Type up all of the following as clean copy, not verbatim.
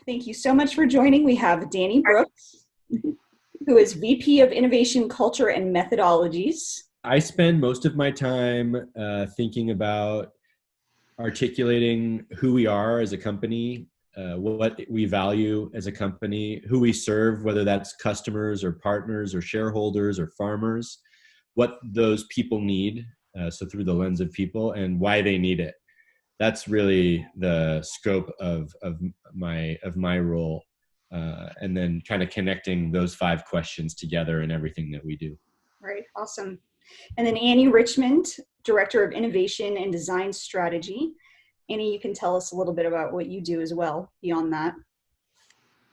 Thank you so much for joining. We have Danny Brooks, who is VP of Innovation, Culture, and Methodologies. I spend most of my time thinking about articulating who we are as a company, what we value as a company, who we serve, whether that's customers or partners or shareholders or farmers, what those people need, so through the lens of people, and why they need it. That's really the scope of my role, and then kind of connecting those 5 questions together in everything that we do. Right, awesome. And then Annie Richmond, Director of Innovation and Design Strategy. Annie, you can tell us a little bit about what you do as well beyond that.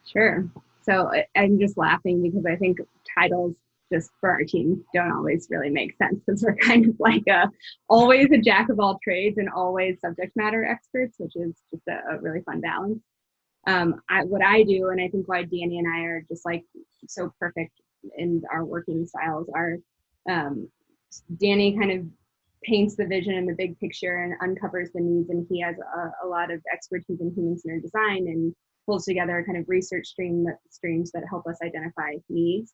Sure. So I'm just laughing because I think titles just for our team don't always really make sense, because we're kind of like always a jack of all trades and always subject matter experts, which is just a really fun balance. What I do, and I think why Danny and I are just like so perfect in our working styles, are Danny kind of paints the vision and the big picture and uncovers the needs, and he has a lot of expertise in human-centered design and pulls together kind of research streams that help us identify needs.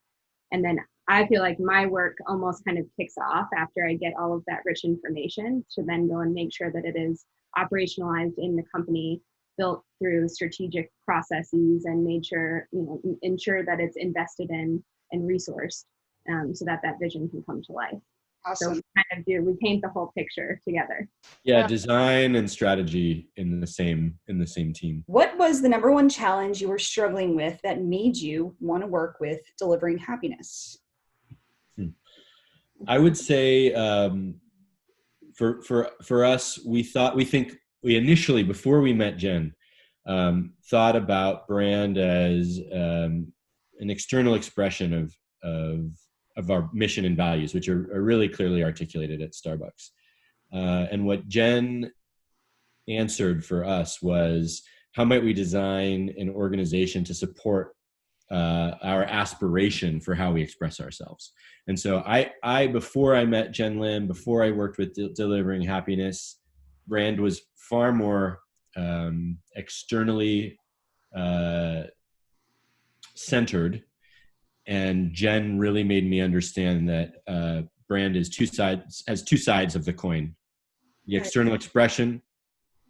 And then I feel like my work almost kind of kicks off after I get all of that rich information to then go and make sure that it is operationalized in the company, built through strategic processes, and ensure that it's invested in and resourced, so that vision can come to life. Awesome. So we paint the whole picture together. Yeah, design and strategy in the same team. What was the number one challenge you were struggling with that made you want to work with Delivering Happiness? I would say for us, we initially, before we met Jenn, thought about brand as an external expression of our mission and values, which are really clearly articulated at Starbucks. And what Jenn answered for us was, how might we design an organization to support our aspiration for how we express ourselves? And so I before I met Jenn Lim, before I worked with Delivering Happiness, brand was far more externally centered. And Jenn really made me understand that brand has two sides of the coin: the external expression,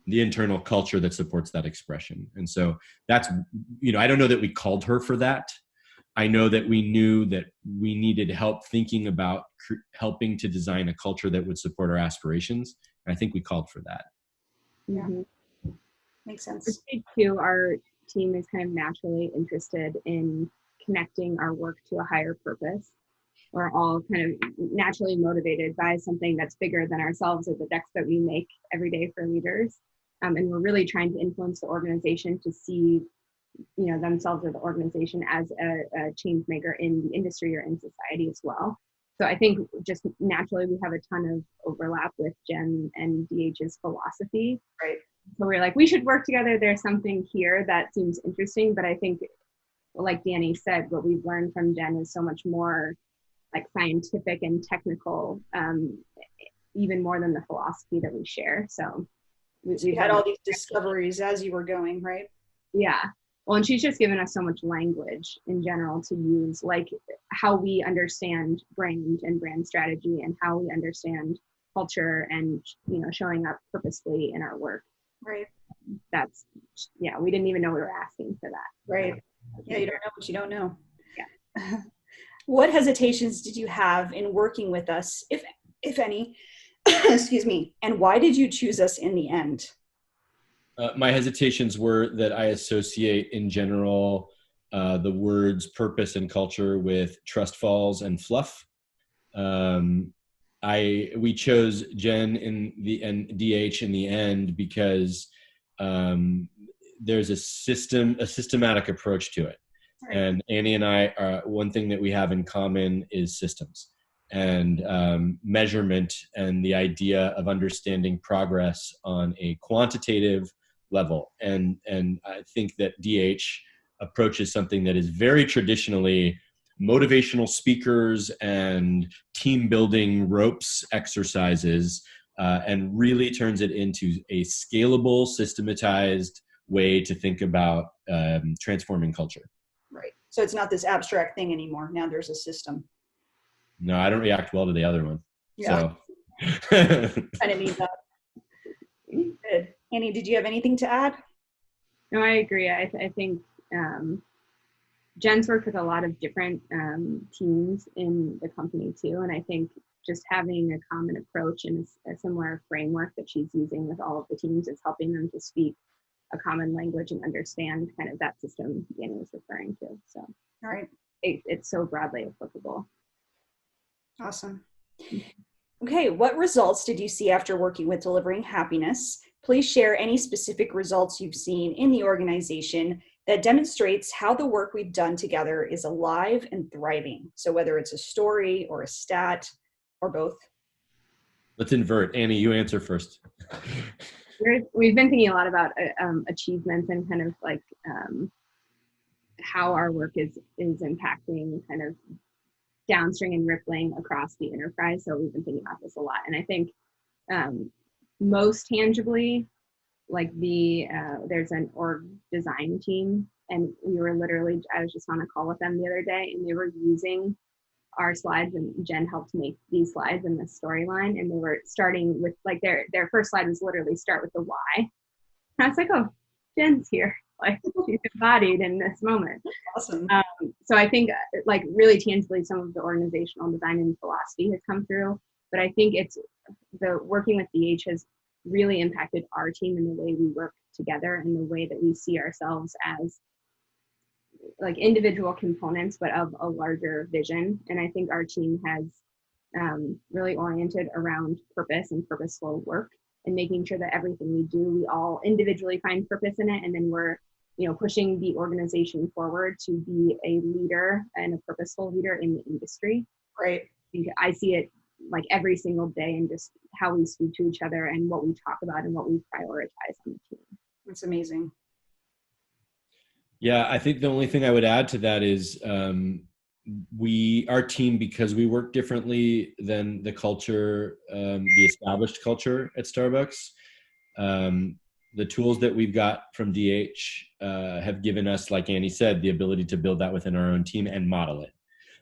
the internal culture that supports that expression. And so that's, I don't know that we called her for that. I know that we knew that we needed help thinking about helping to design a culture that would support our aspirations. And I think we called for that. Yeah, makes sense. For stage 2, our team is kind of naturally interested in connecting our work to a higher purpose. We're all kind of naturally motivated by something that's bigger than ourselves, or the decks that we make every day for leaders. And we're really trying to influence the organization to see, themselves or the organization as a change maker in the industry or in society as well. So I think just naturally we have a ton of overlap with Jenn and DH's philosophy. Right. So we're like, we should work together. There's something here that seems interesting, but I think, like Danny said, what we've learned from Jenn is so much more like scientific and technical, even more than the philosophy that we share. So we had all these discoveries as you were going, right? Yeah. Well, and she's just given us so much language in general to use, like how we understand brand and brand strategy, and how we understand culture and, showing up purposefully in our work. Right. We didn't even know we were asking for that. Right. Yeah, you don't know what you don't know. Yeah. What hesitations did you have in working with us, if any? Excuse me. And why did you choose us in the end? My hesitations were that I associate in general the words purpose and culture with trust falls and fluff. We chose Jenn and DH in the end because there's a systematic approach to it. Right. And Annie and I, one thing that we have in common is systems and measurement, and the idea of understanding progress on a quantitative level. And I think that DH approaches something that is very traditionally motivational speakers and team building ropes exercises, and really turns it into a scalable, systematized way to think about transforming culture. Right. So it's not this abstract thing anymore. Now there's a system. No, I don't react well to the other one. Yeah. So Kind of need that. Good. Annie, did you have anything to add? No, I agree. I think Jen's worked with a lot of different teams in the company too. And I think just having a common approach and a similar framework that she's using with all of the teams is helping them to speak a common language and understand kind of that system Annie was referring to. So All right. It's so broadly applicable. Awesome. Okay, what results did you see after working with Delivering Happiness? Please share any specific results you've seen in the organization that demonstrates how the work we've done together is alive and thriving. So whether it's a story or a stat or both. let's invert. Annie, you answer first. We've been thinking a lot about achievements and kind of like how our work is impacting kind of downstream and rippling across the enterprise. So we've been thinking about this a lot. And I think most tangibly, like there's an org design team, and I was just on a call with them the other day, and they were using our slides, and Jenn helped make these slides in the storyline, and they were starting with like their first slide was literally start with the why. And I was like, oh, Jenn's here. Like she's embodied in this moment. Awesome. So I think like really tangibly some of the organizational design and philosophy has come through, but I think it's the working with DH has really impacted our team in the way we work together and the way that we see ourselves as like individual components, but of a larger vision. And I think our team has really oriented around purpose and purposeful work and making sure that everything we do, we all individually find purpose in it. And then we're pushing the organization forward to be a leader and a purposeful leader in the industry. Right. I see it like every single day and just how we speak to each other and what we talk about and what we prioritize on the team. That's amazing. Yeah, I think the only thing I would add to that is our team, because we work differently than the culture, the established culture at Starbucks, the tools that we've got from DH have given us, like Annie said, the ability to build that within our own team and model it.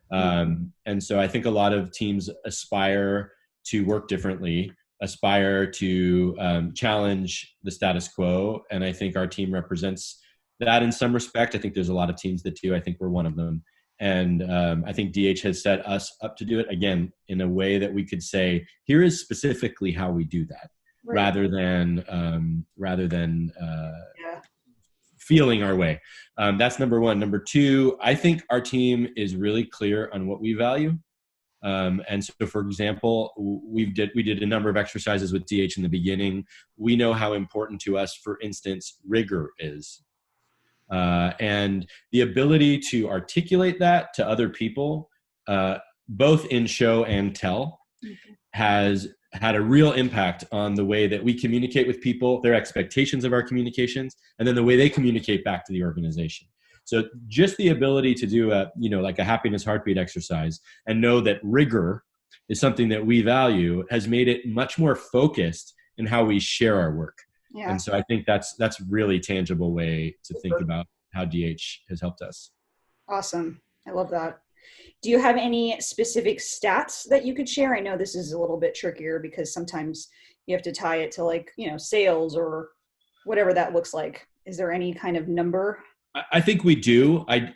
And so I think a lot of teams aspire to work differently, aspire to challenge the status quo. And I think our team represents that in some respect. I think there's a lot of teams that do. I think we're one of them. And I think DH has set us up to do it, again, in a way that we could say, here is specifically how we do that, right, rather than feeling our way. That's number one. Number two, I think our team is really clear on what we value. And so, for example, we did a number of exercises with DH in the beginning. We know how important to us, for instance, rigor is. And the ability to articulate that to other people, both in show and tell, has had a real impact on the way that we communicate with people, their expectations of our communications, and then the way they communicate back to the organization. So just the ability to do like a happiness heartbeat exercise and know that rigor is something that we value has made it much more focused in how we share our work. Yeah. And so I think that's really tangible way to think about how DH has helped us. Awesome. I love that. Do you have any specific stats that you could share? I know this is a little bit trickier because sometimes you have to tie it to like, sales or whatever that looks like. Is there any kind of number? I think we do. I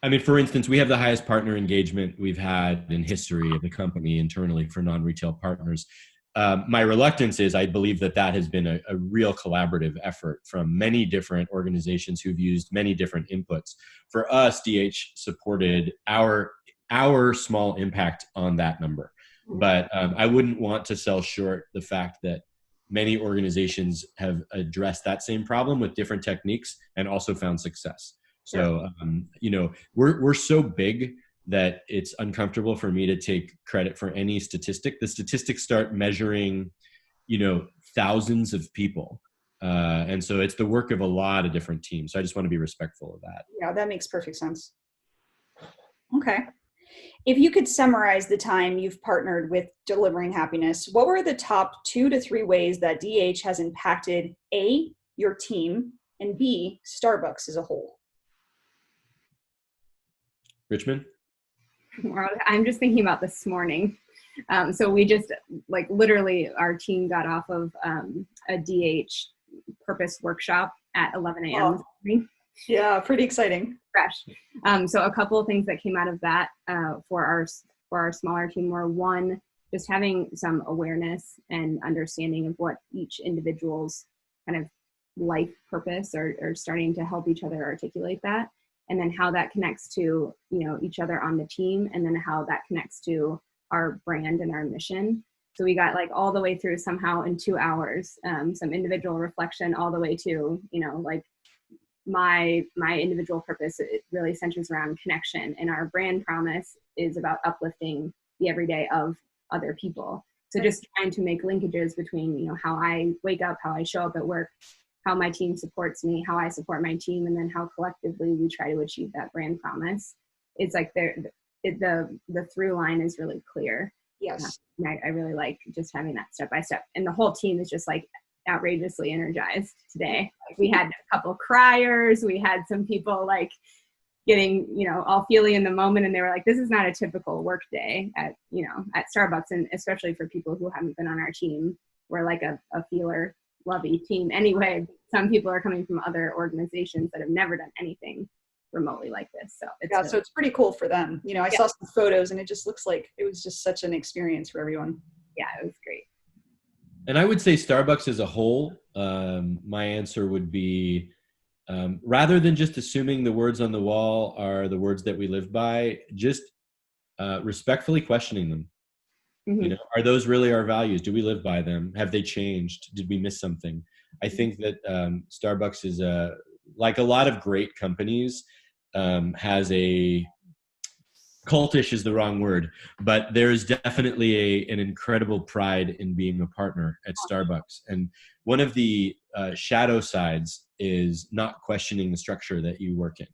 mean, for instance, we have the highest partner engagement we've had in history of the company internally for non-retail partners. My reluctance is I believe that has been a real collaborative effort from many different organizations who've used many different inputs. For us, DH supported our small impact on that number. But I wouldn't want to sell short the fact that many organizations have addressed that same problem with different techniques and also found success. So, we're so big that it's uncomfortable for me to take credit for any statistic. The statistics start measuring, thousands of people. And so it's the work of a lot of different teams. So I just want to be respectful of that. Yeah, that makes perfect sense. Okay. If you could summarize the time you've partnered with Delivering Happiness, what were the top 2 to 3 ways that DH has impacted A, your team, and B, Starbucks as a whole? Richmond? Well, I'm just thinking about this morning. So we just, like, literally our team got off of a DH purpose workshop at 11 a.m. this morning. Yeah, pretty exciting. Fresh. So a couple of things that came out of that for our smaller team were, one, just having some awareness and understanding of what each individual's kind of life purpose, or starting to help each other articulate that, and then how that connects to, each other on the team, and then how that connects to our brand and our mission. So we got, like, all the way through somehow in 2 hours, some individual reflection, all the way to, like, my individual purpose. It really centers around connection, and our brand promise is about uplifting the everyday of other people. So just trying to make linkages between, how I wake up, how I show up at work, how my team supports me, how I support my team, and then how collectively we try to achieve that brand promise. It's like the through line is really clear. Yes. And I really like just having that step by step, and the whole team is just, like, outrageously energized today. Like, we had a couple criers, we had some people, like, getting, all feely in the moment, and they were like, this is not a typical work day at Starbucks. And especially for people who haven't been on our team, we're like a feeler lovey team anyway. Some people are coming from other organizations that have never done anything remotely like this. So so it's pretty cool for them. I saw some photos, and it just looks like it was just such an experience for everyone. Yeah, it was great. And I would say Starbucks as a whole, my answer would be, rather than just assuming the words on the wall are the words that we live by, just respectfully questioning them. Mm-hmm. Are those really our values? Do we live by them? Have they changed? Did we miss something? I think that Starbucks is, like a lot of great companies, has a cultish is the wrong word, but there's definitely an incredible pride in being a partner at Starbucks. And one of the shadow sides is not questioning the structure that you work in.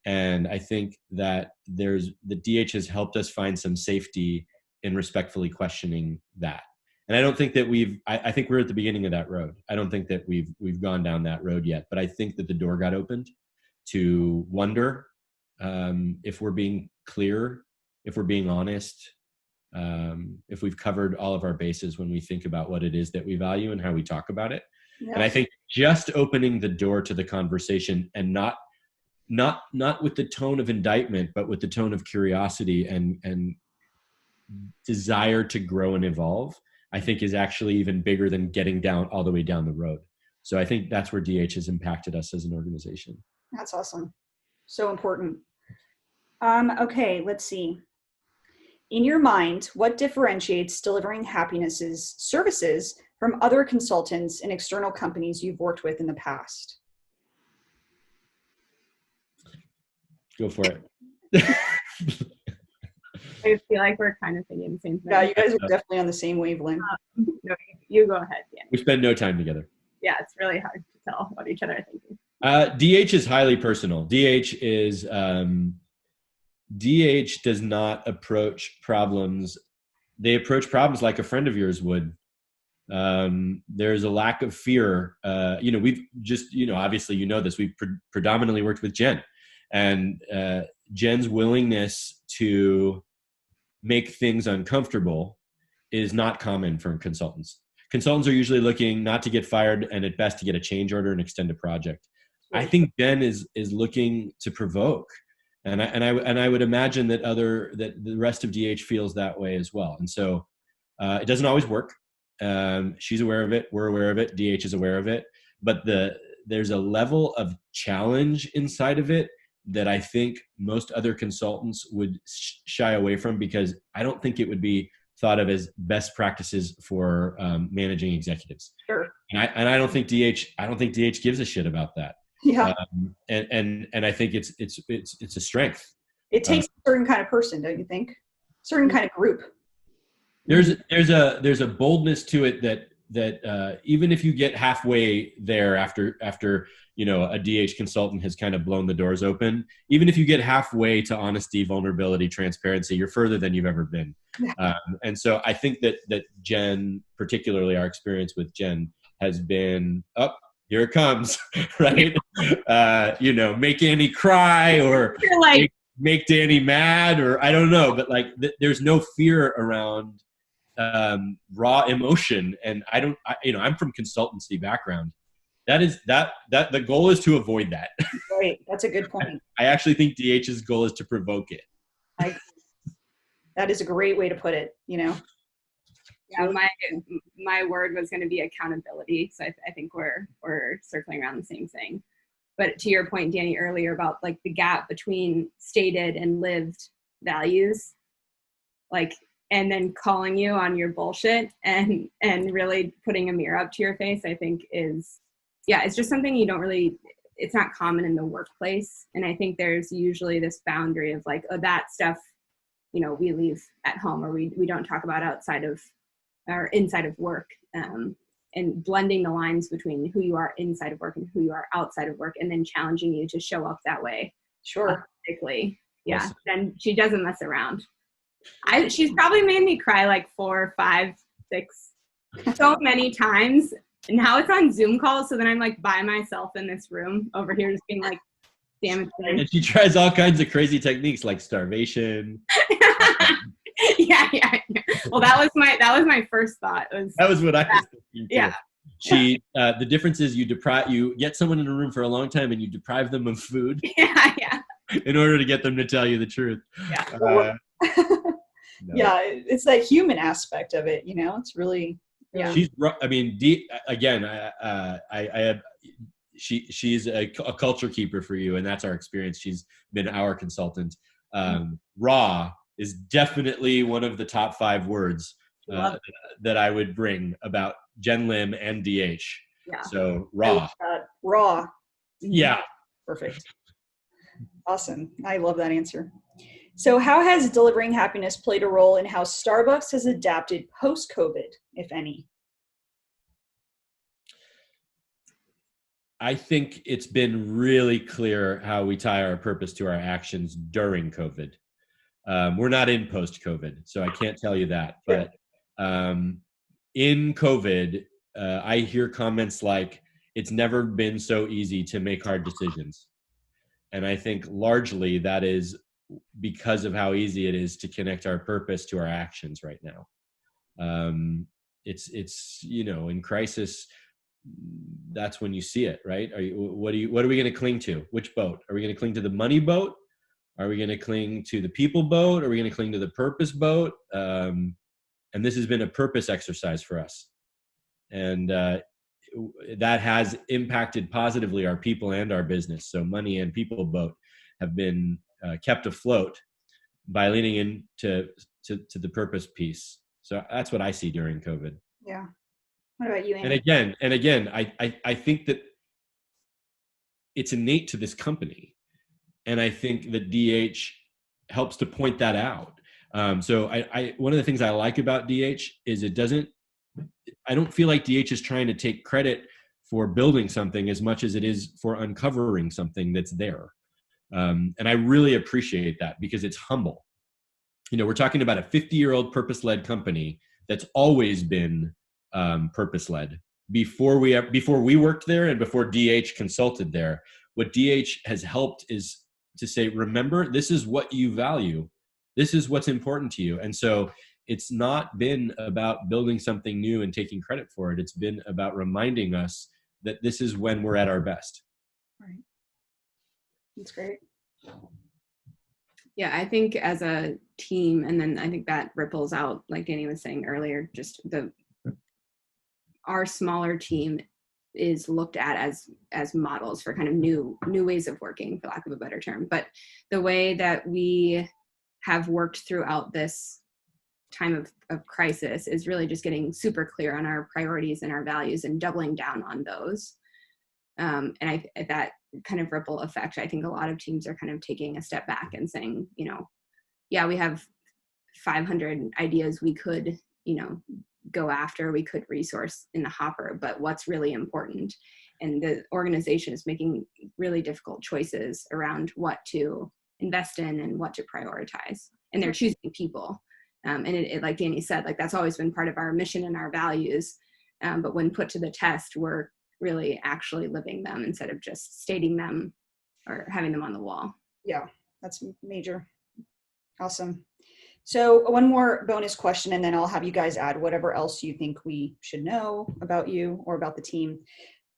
And I think that the DH has helped us find some safety in respectfully questioning that. And I don't think that I think we're at the beginning of that road. I don't think that we've gone down that road yet, but I think that the door got opened to wonder if we're being clear, if we're being honest, if we've covered all of our bases when we think about what it is that we value and how we talk about it. Yeah. And I think just opening the door to the conversation, and not with the tone of indictment, but with the tone of curiosity and desire to grow and evolve, I think is actually even bigger than getting all the way down the road. So I think that's where DH has impacted us as an organization. That's awesome. So important. Okay, let's see. In your mind, what differentiates Delivering Happiness's services from other consultants and external companies you've worked with in the past? Go for it. I feel like we're kind of thinking the same thing. Yeah, you guys are definitely on the same wavelength. No, you go ahead, Danny. We spend no time together. Yeah, it's really hard to tell what each other are thinking. DH is highly personal. DH does not approach problems. They approach problems like a friend of yours would. There's a lack of fear. We've just, obviously, this, we've predominantly worked with Jenn, and Jenn's willingness to make things uncomfortable is not common for consultants. Consultants are usually looking not to get fired, and at best to get a change order and extend a project. I think Jenn is looking to provoke, and I would imagine that the rest of DH feels that way as well. And so it doesn't always work. She's aware of it. We're aware of it. DH is aware of it. But there's a level of challenge inside of it that I think most other consultants would shy away from, because I don't think it would be thought of as best practices for managing executives. Sure. And I don't think DH gives a shit about that. Yeah. And I think it's a strength. It takes a certain kind of person, don't you think? Certain kind of group. There's a boldness to it that even if you get halfway there after a DH consultant has kind of blown the doors open, even if you get halfway to honesty, vulnerability, transparency, you're further than you've ever been. And so I think that Jen, particularly our experience with Jen, has been here it comes, right? Make Annie cry, or You're like, make Danny mad, or I don't know, but like there's no fear around raw emotion. And I'm from consultancy background. That the goal is to avoid that. Right. That's a good point. I actually think DH's goal is to provoke it. That is a great way to put it, Yeah, my word was going to be accountability. So I think we're circling around the same thing. But to your point, Danny, earlier about like the gap between stated and lived values, like, and then calling you on your bullshit and really putting a mirror up to your face, I think it's just something it's not common in the workplace. And I think there's usually this boundary of like, oh, that stuff, we leave at home, or we don't talk about outside of or inside of work, and blending the lines between who you are inside of work and who you are outside of work, and then challenging you to show up that way. Sure. Authentically. Yeah. Yes. Then she doesn't mess around. She's probably made me cry like 4, 5, 6, so many times. And now it's on Zoom calls. So then I'm like by myself in this room over here, just being like, damn it. And she tries all kinds of crazy techniques like starvation. Yeah. Well, that was my first thought. That was what I was thinking too. Yeah. She, the difference is you get someone in a room for a long time and you deprive them of food. Yeah. In order to get them to tell you the truth. Yeah. No. Yeah, it's that human aspect of it, it's really. Yeah. She's a culture keeper for you, and that's our experience. She's been our consultant. Raw is definitely one of the top 5 words that I would bring about Jenn Lim and DH. Yeah. So raw. Raw. Yeah. Perfect. Awesome. I love that answer. So how has Delivering Happiness played a role in how Starbucks has adapted post-COVID, if any? I think it's been really clear how we tie our purpose to our actions during COVID. We're not in post-COVID, so I can't tell you that. But in COVID, I hear comments like, it's never been so easy to make hard decisions. And I think largely that is because of how easy it is to connect our purpose to our actions right now. It's in crisis, that's when you see it, right? What are we going to cling to? Which boat? Are we going to cling to the money boat? Are we going to cling to the people boat? Are we going to cling to the purpose boat? And this has been a purpose exercise for us. And that has impacted positively our people and our business. So money and people boat have been kept afloat by leaning into the purpose piece. So that's what I see during COVID. Yeah. What about you, Annie? And again, I think that it's innate to this company. And I think that DH helps to point that out. So one of the things I like about DH is I don't feel like DH is trying to take credit for building something as much as it is for uncovering something that's there. And I really appreciate that because it's humble. We're talking about a 50-year-old purpose-led company that's always been purpose-led. Before we worked there and before DH consulted there, what DH has helped is to say, remember, this is what you value. This is what's important to you. And so it's not been about building something new and taking credit for it. It's been about reminding us that this is when we're at our best. Right. That's great. Yeah, I think as a team, and then I think that ripples out, like Danny was saying earlier, just our smaller team is looked at as models for kind of new ways of working, for lack of a better term. But the way that we have worked throughout this time of crisis is really just getting super clear on our priorities and our values and doubling down on those. And that kind of ripple effect, I think a lot of teams are kind of taking a step back and saying, yeah, we have 500 ideas we could, go after, we could resource in the hopper, but what's really important. And the organization is making really difficult choices around what to invest in and what to prioritize. And they're choosing people. And it, like Danny said, like that's always been part of our mission and our values. But when put to the test, we're really actually living them instead of just stating them or having them on the wall. Yeah, that's major. Awesome. So one more bonus question, and then I'll have you guys add whatever else you think we should know about you or about the team.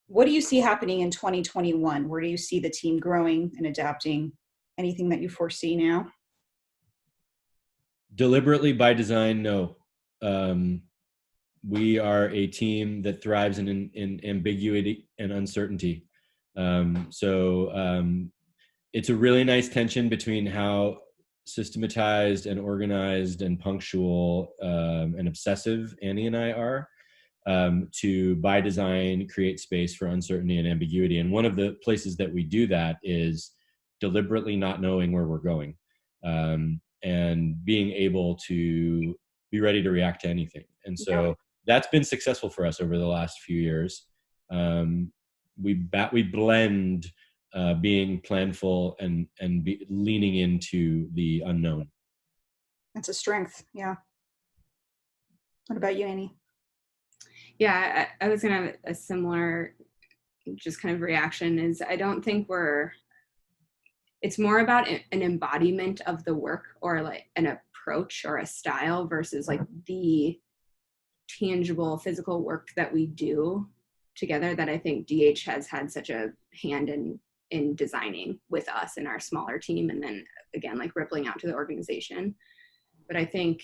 What do you see happening in 2021? Where do you see the team growing and adapting? Anything that you foresee now? Deliberately by design, no. We are a team that thrives in ambiguity and uncertainty. So it's a really nice tension between how systematized and organized and punctual and obsessive Annie and I are, to by design create space for uncertainty and ambiguity. And one of the places that we do that is deliberately not knowing where we're going, and being able to be ready to react to anything. And so that's been successful for us over the last few years. We blend being planful and leaning into the unknown. That's a strength. Yeah. What about you, Annie? Yeah, I was gonna have a similar just kind of reaction. Is I don't think it's more about an embodiment of the work or like an approach or a style versus like the tangible physical work that we do together that I think DH has had such a hand in designing with us and our smaller team, and then again like rippling out to the organization. But I think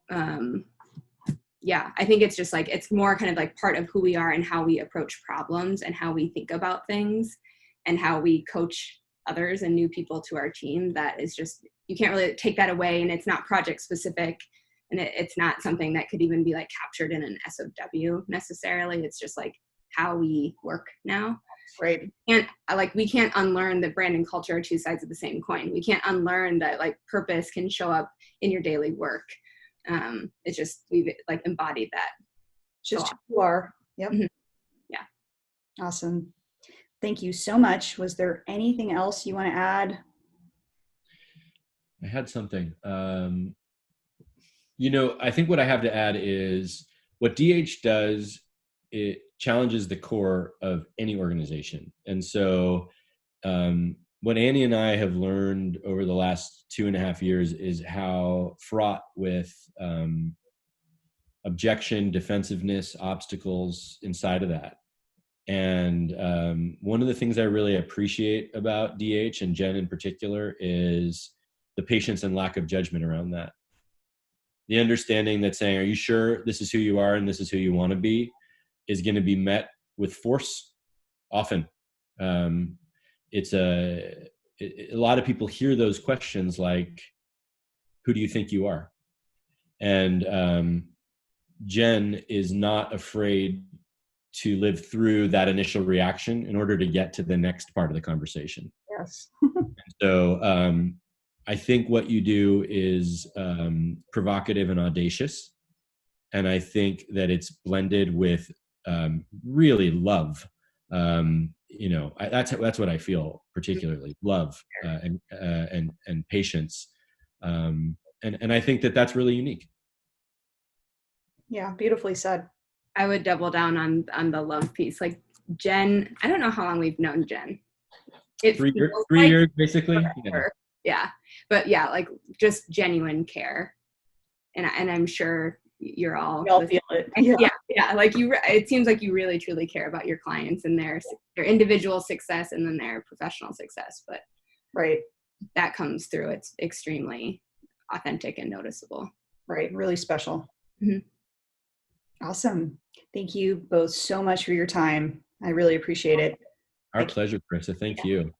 I think it's just like it's more kind of like part of who we are and how we approach problems and how we think about things and how we coach others and new people to our team. That is just, you can't really take that away, and it's not project specific, and it's not something that could even be like captured in an SOW necessarily. It's just like how we work now. Right. And like we can't unlearn that brand and culture are two sides of the same coin. We can't unlearn that like purpose can show up in your daily work. It's just we've like embodied that. Just who you are. Yep. Mm-hmm. Yeah. Awesome. Thank you so much. Was there anything else you want to add? I had something. I think what I have to add is what DH does, it challenges the core of any organization. And so what Annie and I have learned over the last 2.5 years is how fraught with objection, defensiveness, obstacles inside of that. And one of the things I really appreciate about DH and Jenn in particular is the patience and lack of judgment around that. The understanding that saying, are you sure this is who you are and this is who you want to be, is going to be met with force often. It's a lot of people hear those questions like, who do you think you are? And Jenn is not afraid to live through that initial reaction in order to get to the next part of the conversation. Yes. So I think what you do is provocative and audacious. And I think that it's blended with really love. That's what I feel particularly, love and patience. And I think that that's really unique. Yeah, beautifully said. I would double down on the love piece. Like Jenn, I don't know how long we've known Jenn. Three years, basically. Yeah. But yeah, like just genuine care. And I'm sure we all feel it. Yeah. Like it seems like you really truly care about your clients and their individual success and then their professional success. But right, that comes through. It's extremely authentic and noticeable. Right. Really special. Mm-hmm. Awesome. Thank you both so much for your time. I really appreciate it. Our pleasure, Carissa. Thank you.